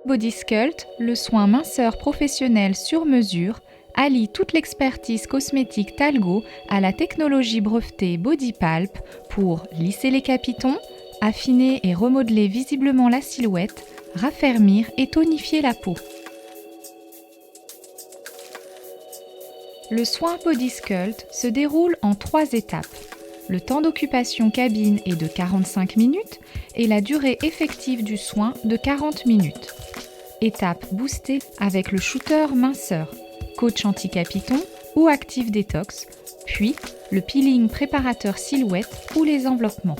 Bodysculpt, le soin minceur professionnel sur mesure, allie toute l'expertise cosmétique Talgo à la technologie brevetée BodyPulp pour lisser les capitons, affiner et remodeler visiblement la silhouette, raffermir et tonifier la peau. Le soin Bodysculpt se déroule en 3 étapes. Le temps d'occupation cabine est de 45 minutes et la durée effective du soin de 40 minutes. Étape boostée avec le shooter minceur, coach anti-capiton ou active détox, puis le peeling préparateur silhouette ou les enveloppements.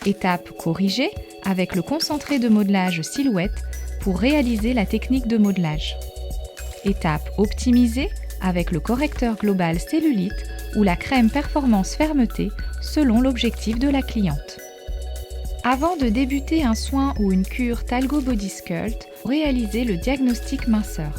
Étape corrigée avec le concentré de modelage silhouette pour réaliser la technique de modelage. Étape optimisée avec le correcteur global cellulite ou la crème performance fermeté selon l'objectif de la cliente. Avant de débuter un soin ou une cure Talgo Bodysculpt, réalisez le diagnostic minceur.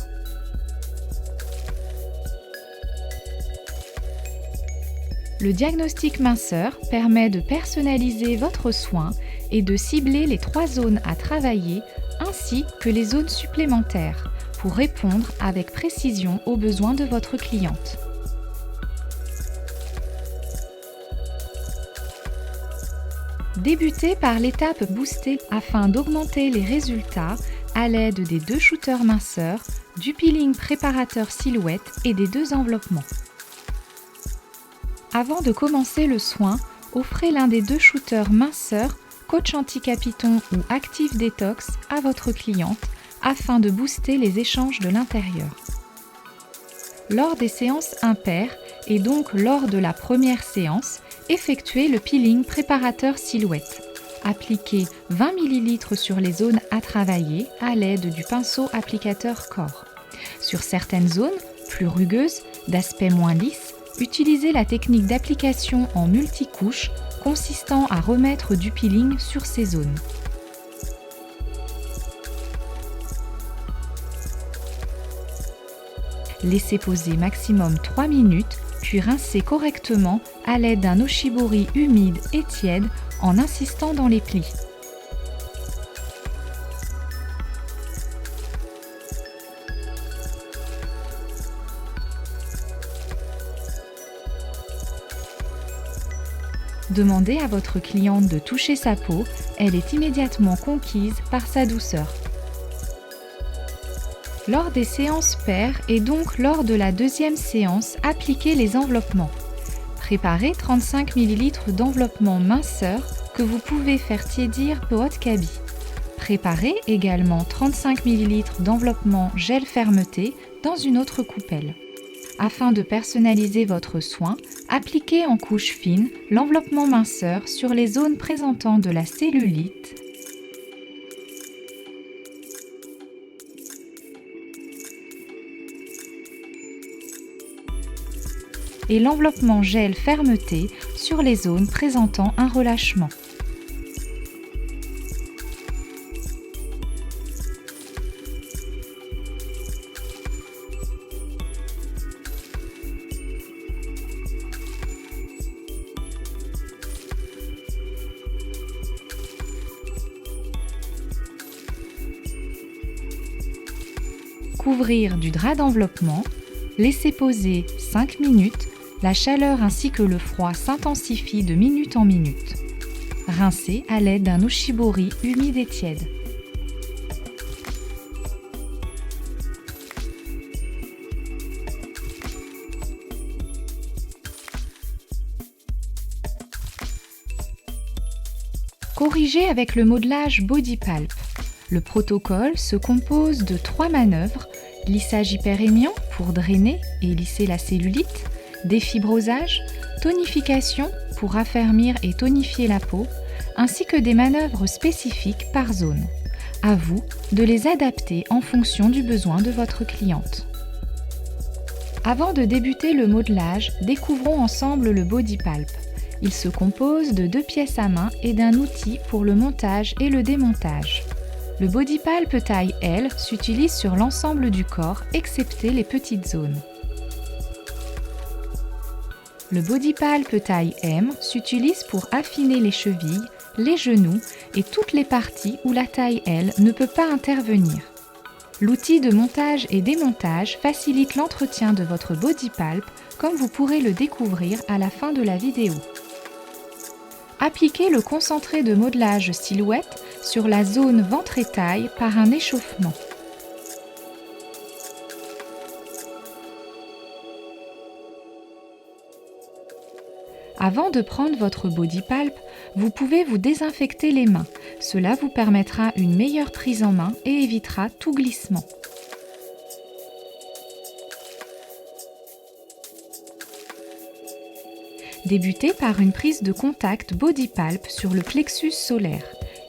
Le diagnostic minceur permet de personnaliser votre soin et de cibler les 3 zones à travailler ainsi que les zones supplémentaires pour répondre avec précision aux besoins de votre cliente. Débutez par l'étape boostée afin d'augmenter les résultats à l'aide des 2 shooters minceurs, du peeling préparateur silhouette et des 2 enveloppements. Avant de commencer le soin, offrez l'un des 2 shooters minceurs, coach anti-capiton ou active détox à votre cliente afin de booster les échanges de l'intérieur. Lors des séances impaires et donc lors de la première séance, effectuez le peeling préparateur silhouette. Appliquez 20 ml sur les zones à travailler à l'aide du pinceau applicateur corps. Sur certaines zones, plus rugueuses, d'aspect moins lisse, utilisez la technique d'application en multicouche consistant à remettre du peeling sur ces zones. Laissez poser maximum 3 minutes, puis rincez correctement à l'aide d'un oshibori humide et tiède en insistant dans les plis. Demandez à votre cliente de toucher sa peau, elle est immédiatement conquise par sa douceur. Lors des séances paires et donc lors de la 2e séance, appliquez les enveloppements. Préparez 35 ml d'enveloppement minceur que vous pouvez faire tiédir peu haute cabine. Préparez également 35 ml d'enveloppement gel fermeté dans une autre coupelle. Afin de personnaliser votre soin, appliquez en couche fine l'enveloppement minceur sur les zones présentant de la cellulite, et l'enveloppement gel fermeté sur les zones présentant un relâchement. Couvrir du drap d'enveloppement, laisser poser 5 minutes, la chaleur ainsi que le froid s'intensifient de minute en minute. Rincer à l'aide d'un oshibori humide et tiède. Corrigez avec le modelage BodyPulp. Le protocole se compose de 3 manœuvres: lissage hyperémiant pour drainer et lisser la cellulite, défibrosage, tonification pour raffermir et tonifier la peau, ainsi que des manœuvres spécifiques par zone. À vous de les adapter en fonction du besoin de votre cliente. Avant de débuter le modelage, découvrons ensemble le BodyPulp. Il se compose de 2 pièces à main et d'un outil pour le montage et le démontage. Le BodyPulp taille L s'utilise sur l'ensemble du corps, excepté les petites zones. Le BodyPulp taille M s'utilise pour affiner les chevilles, les genoux et toutes les parties où la taille L ne peut pas intervenir. L'outil de montage et démontage facilite l'entretien de votre body pulp comme vous pourrez le découvrir à la fin de la vidéo. Appliquez le concentré de modelage silhouette sur la zone ventre et taille par un échauffement. Avant de prendre votre body pulp, vous pouvez vous désinfecter les mains. Cela vous permettra une meilleure prise en main et évitera tout glissement. Débutez par une prise de contact body pulp sur le plexus solaire.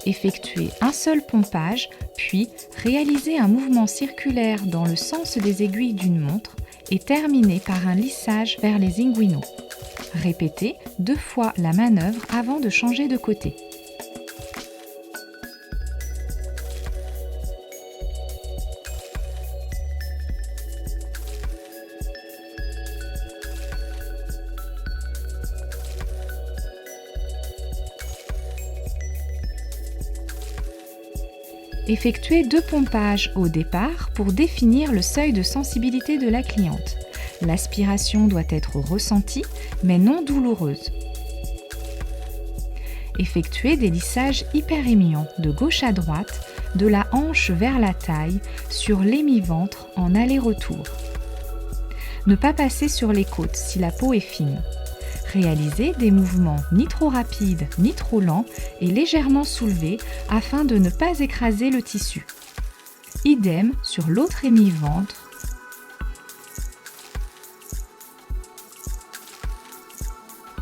Effectuez un seul pompage, puis réalisez un mouvement circulaire dans le sens des aiguilles d'une montre et terminez par un lissage vers les inguinaux. Répétez 2 fois la manœuvre avant de changer de côté. Effectuez 2 pompages au départ pour définir le seuil de sensibilité de la cliente. L'aspiration doit être ressentie, mais non douloureuse. Effectuez des lissages hyperémiants de gauche à droite, de la hanche vers la taille, sur l'émi-ventre en aller-retour. Ne pas passer sur les côtes si la peau est fine. Réalisez des mouvements ni trop rapides ni trop lents et légèrement soulevés afin de ne pas écraser le tissu. Idem sur l'autre émi-ventre.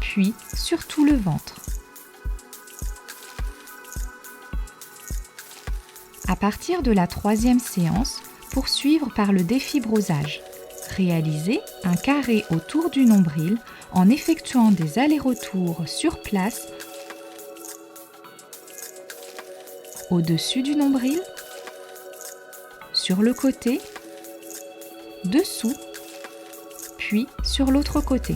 Puis sur tout le ventre. À partir de la 3e séance, poursuivre par le défibrosage. Réalisez un carré autour du nombril en effectuant des allers-retours sur place, au-dessus du nombril, sur le côté, dessous, puis sur l'autre côté.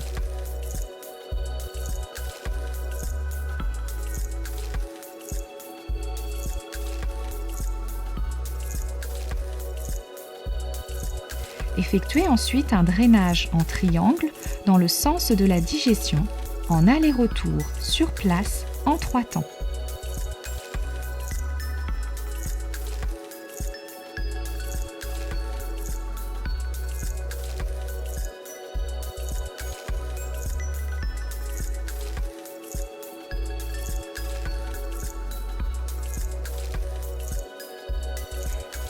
Effectuez ensuite un drainage en triangle dans le sens de la digestion, en aller-retour sur place en 3 temps.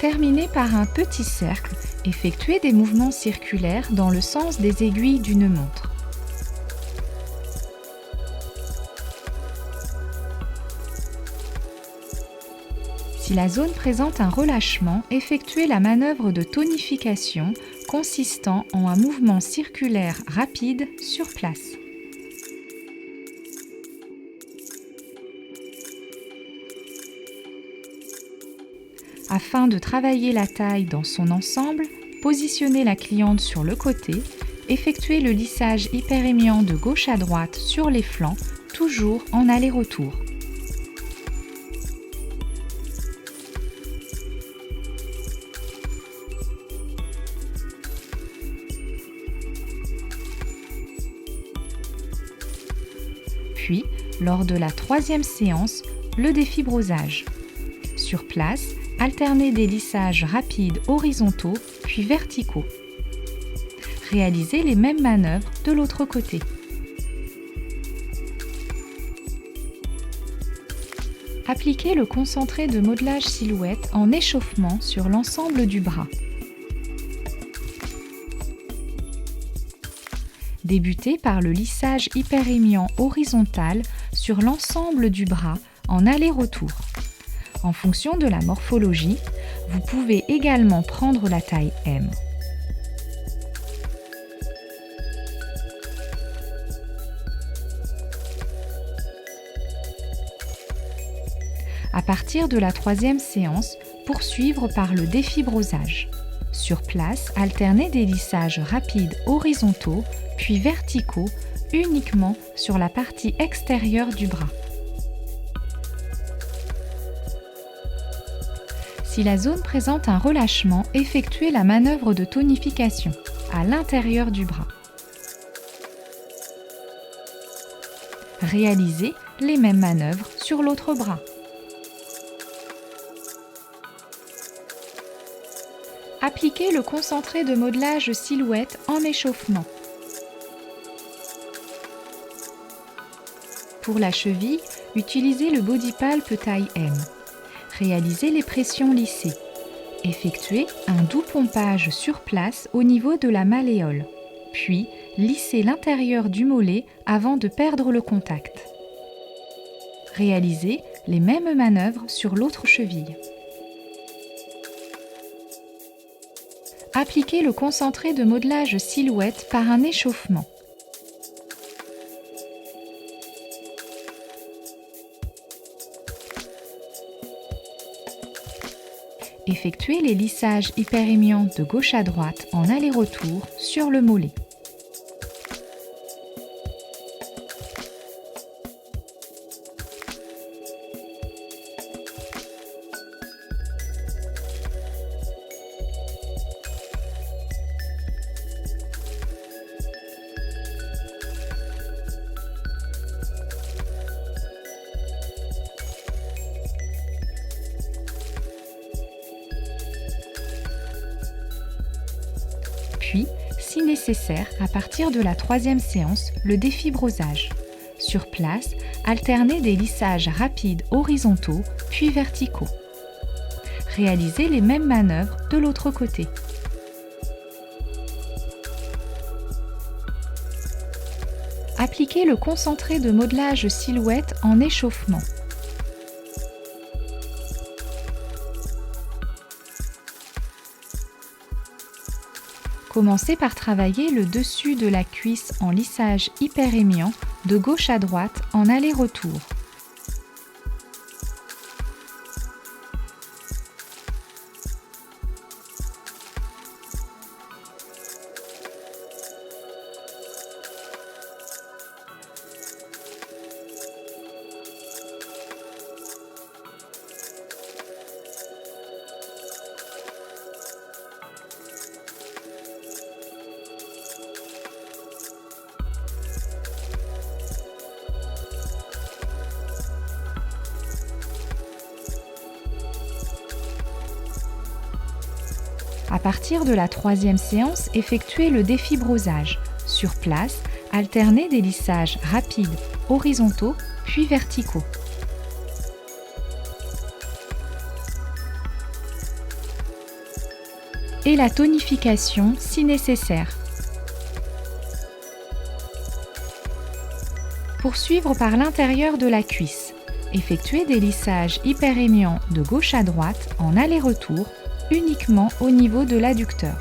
Terminez par un petit cercle. Effectuez des mouvements circulaires dans le sens des aiguilles d'une montre. Si la zone présente un relâchement, effectuez la manœuvre de tonification consistant en un mouvement circulaire rapide sur place. Afin de travailler la taille dans son ensemble, positionnez la cliente sur le côté, effectuez le lissage hyperémiant de gauche à droite sur les flancs, toujours en aller-retour. Puis, lors de la 3e séance, le défibrosage. Sur place, alternez des lissages rapides horizontaux puis verticaux. Réalisez les mêmes manœuvres de l'autre côté. Appliquez le concentré de modelage silhouette en échauffement sur l'ensemble du bras. Débutez par le lissage hyperémiant horizontal sur l'ensemble du bras en aller-retour. En fonction de la morphologie, vous pouvez également prendre la taille M. À partir de la 3e séance, poursuivre par le défibrosage. Sur place, alternez des lissages rapides horizontaux puis verticaux uniquement sur la partie extérieure du bras. Si la zone présente un relâchement, effectuez la manœuvre de tonification à l'intérieur du bras. Réalisez les mêmes manœuvres sur l'autre bras. Appliquez le concentré de modelage silhouette en échauffement. Pour la cheville, utilisez le Body Pulp taille M. Réalisez les pressions lissées. Effectuez un doux pompage sur place au niveau de la malléole. Puis, lissez l'intérieur du mollet avant de perdre le contact. Réalisez les mêmes manœuvres sur l'autre cheville. Appliquez le concentré de modelage silhouette par un échauffement. Effectuez les lissages hyperémiants de gauche à droite en aller-retour sur le mollet. Puis, si nécessaire, à partir de la 3e séance, le défibrosage. Sur place, alternez des lissages rapides horizontaux puis verticaux. Réalisez les mêmes manœuvres de l'autre côté. Appliquez le concentré de modelage silhouette en échauffement. Commencez par travailler le dessus de la cuisse en lissage hyperémiant de gauche à droite en aller-retour. À partir de la 3e séance, effectuez le défibrosage. Sur place, alternez des lissages rapides, horizontaux puis verticaux. Et la tonification si nécessaire. Poursuivre par l'intérieur de la cuisse. Effectuez des lissages hyperémiants de gauche à droite en aller-retour uniquement au niveau de l'adducteur.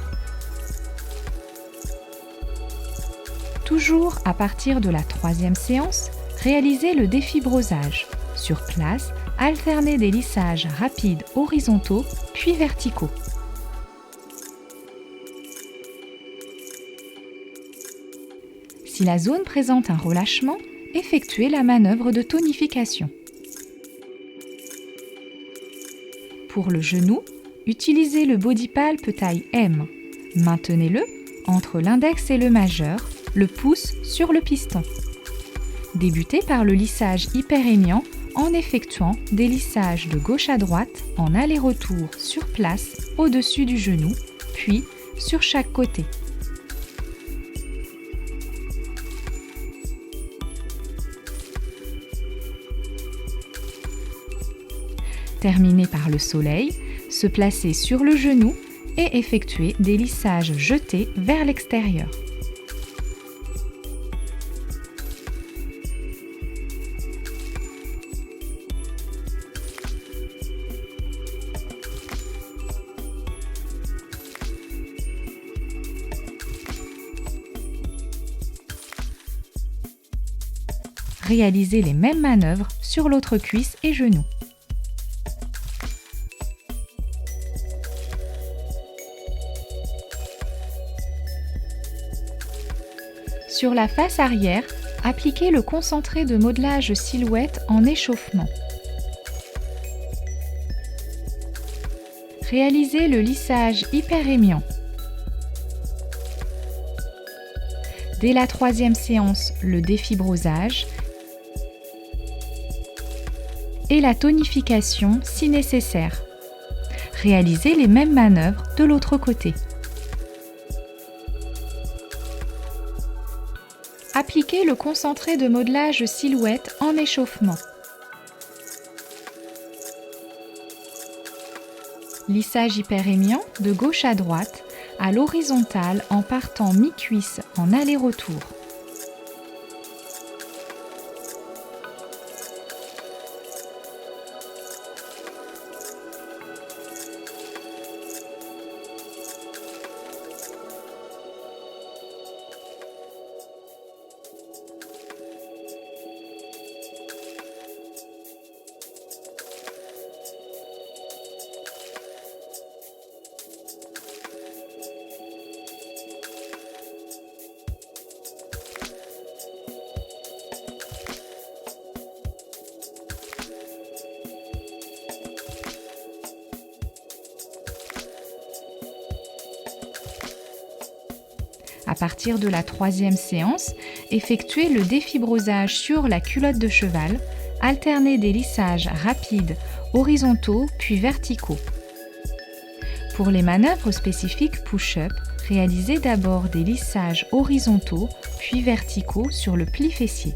Toujours à partir de la 3e séance, réalisez le défibrosage. Sur place, alternez des lissages rapides horizontaux puis verticaux. Si la zone présente un relâchement, effectuez la manœuvre de tonification. Pour le genou, utilisez le Body Pulp taille M. Maintenez-le entre l'index et le majeur, le pouce sur le piston. Débutez par le lissage hyperémiant en effectuant des lissages de gauche à droite en aller-retour sur place au-dessus du genou, puis sur chaque côté. Terminez par le soleil, se placer sur le genou et effectuer des lissages jetés vers l'extérieur. Réalisez les mêmes manœuvres sur l'autre cuisse et genou. Sur la face arrière, appliquez le concentré de modelage silhouette en échauffement. Réalisez le lissage hyperémiant. Dès la 3e séance, le défibrosage et la tonification si nécessaire. Réalisez les mêmes manœuvres de l'autre côté. Appliquez le concentré de modelage silhouette en échauffement. Lissage hyperémiant de gauche à droite, à l'horizontale en partant mi-cuisse en aller-retour. À partir de la 3e séance, effectuez le défibrosage sur la culotte de cheval, alternez des lissages rapides, horizontaux puis verticaux. Pour les manœuvres spécifiques push-up, réalisez d'abord des lissages horizontaux puis verticaux sur le pli fessier.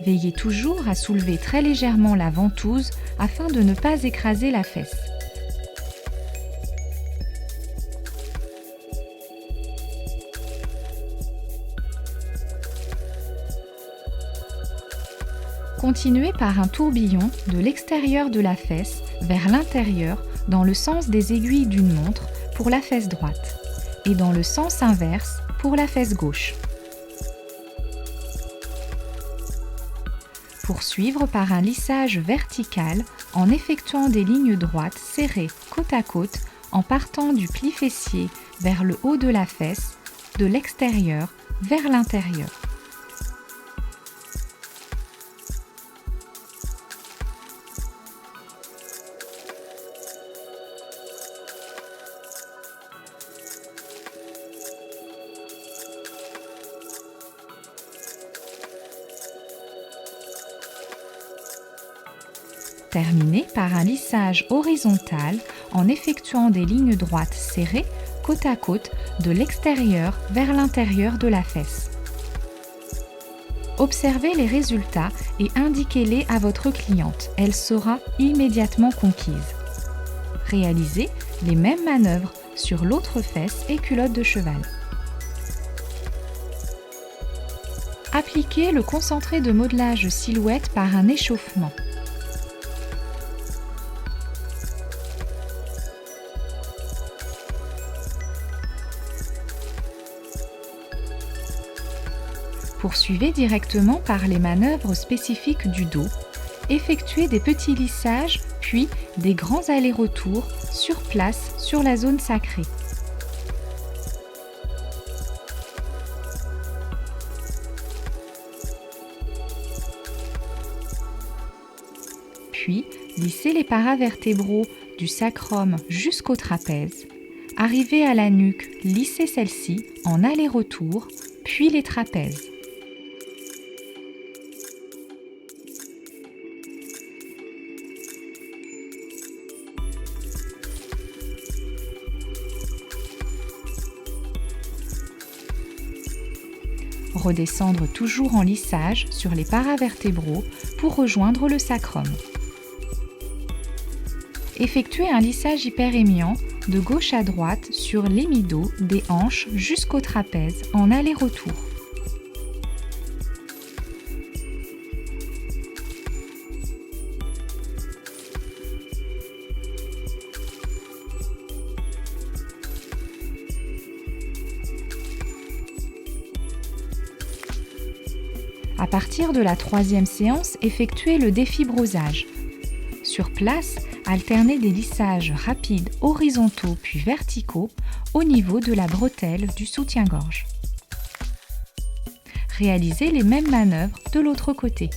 Veillez toujours à soulever très légèrement la ventouse afin de ne pas écraser la fesse. Continuez par un tourbillon de l'extérieur de la fesse vers l'intérieur dans le sens des aiguilles d'une montre pour la fesse droite et dans le sens inverse pour la fesse gauche. Poursuivre par un lissage vertical en effectuant des lignes droites serrées côte à côte en partant du pli fessier vers le haut de la fesse, de l'extérieur vers l'intérieur. Terminez par un lissage horizontal en effectuant des lignes droites serrées côte à côte de l'extérieur vers l'intérieur de la fesse. Observez les résultats et indiquez-les à votre cliente. Elle sera immédiatement conquise. Réalisez les mêmes manœuvres sur l'autre fesse et culotte de cheval. Appliquez le concentré de modelage silhouette par un échauffement. Poursuivez directement par les manœuvres spécifiques du dos. Effectuez des petits lissages, puis des grands allers-retours sur place sur la zone sacrée. Puis, lissez les paravertébraux du sacrum jusqu'au trapèze. Arrivez à la nuque, lissez celle-ci en aller-retour, puis les trapèzes. Redescendre toujours en lissage sur les paravertébraux pour rejoindre le sacrum. Effectuez un lissage hyperémiant de gauche à droite sur l'émido des hanches jusqu'au trapèze en aller-retour. À partir de la 3e séance, effectuez le défibrosage. Sur place, alternez des lissages rapides horizontaux puis verticaux au niveau de la bretelle du soutien-gorge. Réalisez les mêmes manœuvres de l'autre côté.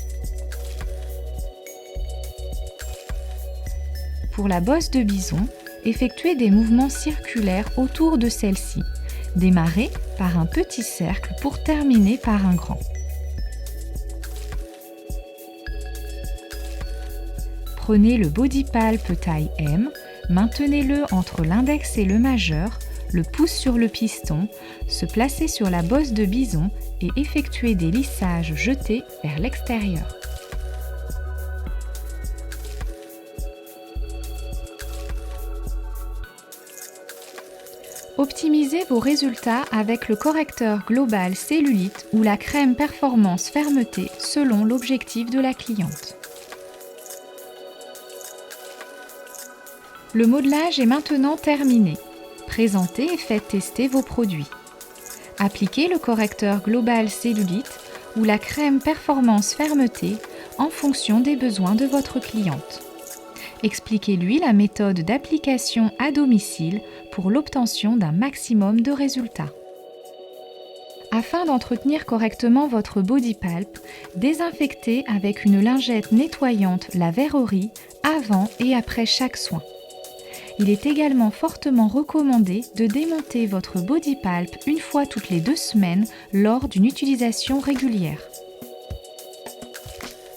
Pour la bosse de bison, effectuez des mouvements circulaires autour de celle-ci. Démarrez par un petit cercle pour terminer par un grand. Prenez le Body Pulp taille M, maintenez-le entre l'index et le majeur, le pouce sur le piston, se placer sur la bosse de bison et effectuer des lissages jetés vers l'extérieur. Optimisez vos résultats avec le correcteur global cellulite ou la crème performance fermeté selon l'objectif de la cliente. Le modelage est maintenant terminé. Présentez et faites tester vos produits. Appliquez le correcteur global cellulite ou la crème performance fermeté en fonction des besoins de votre cliente. Expliquez-lui la méthode d'application à domicile pour l'obtention d'un maximum de résultats. Afin d'entretenir correctement votre body pulp, désinfectez avec une lingette nettoyante la verrerie avant et après chaque soin. Il est également fortement recommandé de démonter votre body pulp une fois toutes les 2 semaines lors d'une utilisation régulière.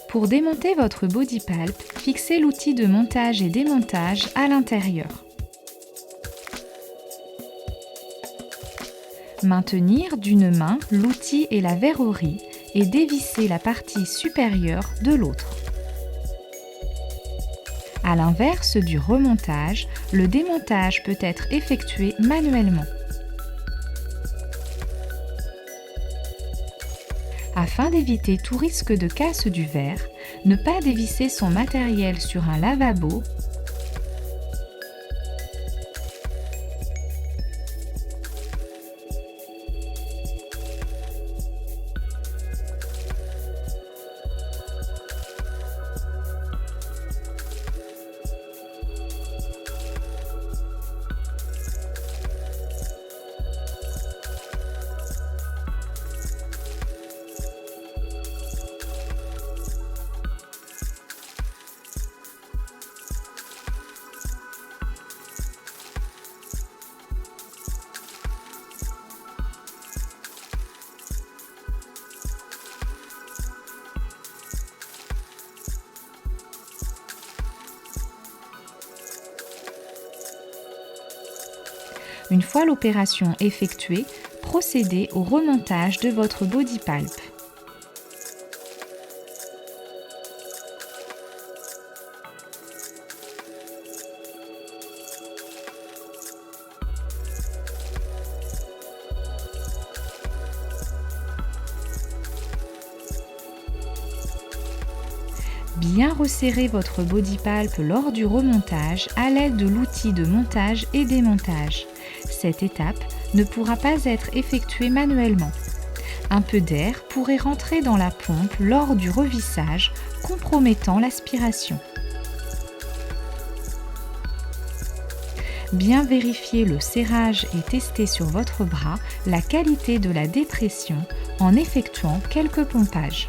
Pour démonter votre body pulp, fixez l'outil de montage et démontage à l'intérieur. Maintenir d'une main l'outil et la verrerie et dévisser la partie supérieure de l'autre. À l'inverse du remontage, le démontage peut être effectué manuellement. Afin d'éviter tout risque de casse du verre, ne pas dévisser son matériel sur un lavabo. Une fois l'opération effectuée, procédez au remontage de votre body pulp. Bien resserrer votre body pulp lors du remontage à l'aide de l'outil de montage et démontage. Cette étape ne pourra pas être effectuée manuellement. Un peu d'air pourrait rentrer dans la pompe lors du revissage, compromettant l'aspiration. Bien vérifier le serrage et tester sur votre bras la qualité de la dépression en effectuant quelques pompages.